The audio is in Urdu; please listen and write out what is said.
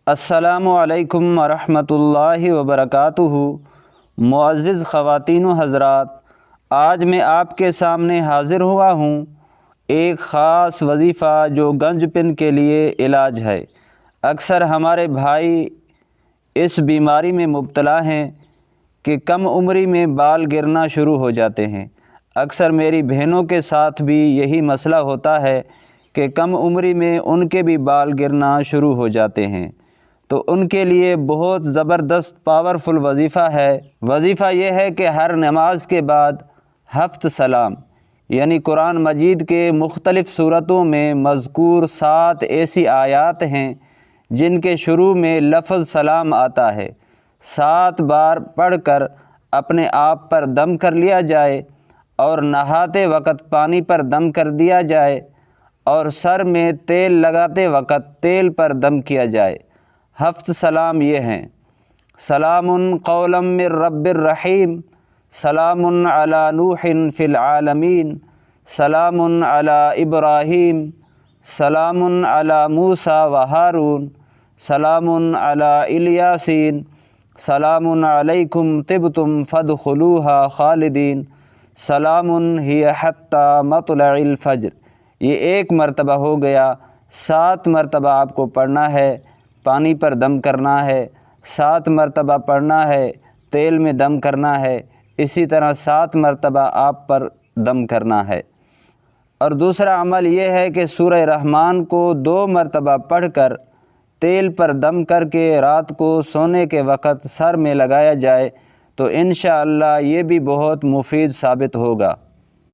السلام علیکم ورحمۃ اللہ وبرکاتہ۔ معزز خواتین و حضرات، آج میں آپ کے سامنے حاضر ہوا ہوں ایک خاص وظیفہ جو گنج پن کے لیے علاج ہے۔ اکثر ہمارے بھائی اس بیماری میں مبتلا ہیں کہ کم عمری میں بال گرنا شروع ہو جاتے ہیں۔ اکثر میری بہنوں کے ساتھ بھی یہی مسئلہ ہوتا ہے کہ کم عمری میں ان کے بھی بال گرنا شروع ہو جاتے ہیں، تو ان کے لیے بہت زبردست پاورفل وظیفہ ہے۔ وظیفہ یہ ہے کہ ہر نماز کے بعد 7 سلام، یعنی قرآن مجید کے مختلف صورتوں میں مذکور 7 ایسی آیات ہیں جن کے شروع میں لفظ سلام آتا ہے، 7 بار پڑھ کر اپنے آپ پر دم کر لیا جائے اور نہاتے وقت پانی پر دم کر دیا جائے اور سر میں تیل لگاتے وقت تیل پر دم کیا جائے۔ 7 سلام یہ ہیں: سلام قولا من رب الرحیم، سلام علی نوح فی العالمین، سلام علی ابراہیم، سلام علی موسیٰ و ہارون، سلام علی الیاسین، سلام علیکم طبتم فادخلوہا خالدین، سلام ہی حتی مطلع الفجر۔ یہ ایک مرتبہ ہو گیا۔ 7 مرتبہ آپ کو پڑھنا ہے، پانی پر دم کرنا ہے، 7 مرتبہ پڑھنا ہے، تیل میں دم کرنا ہے، اسی طرح 7 مرتبہ آپ پر دم کرنا ہے۔ اور دوسرا عمل یہ ہے کہ سورہ رحمان کو 2 مرتبہ پڑھ کر تیل پر دم کر کے رات کو سونے کے وقت سر میں لگایا جائے تو انشاءاللہ یہ بھی بہت مفید ثابت ہوگا۔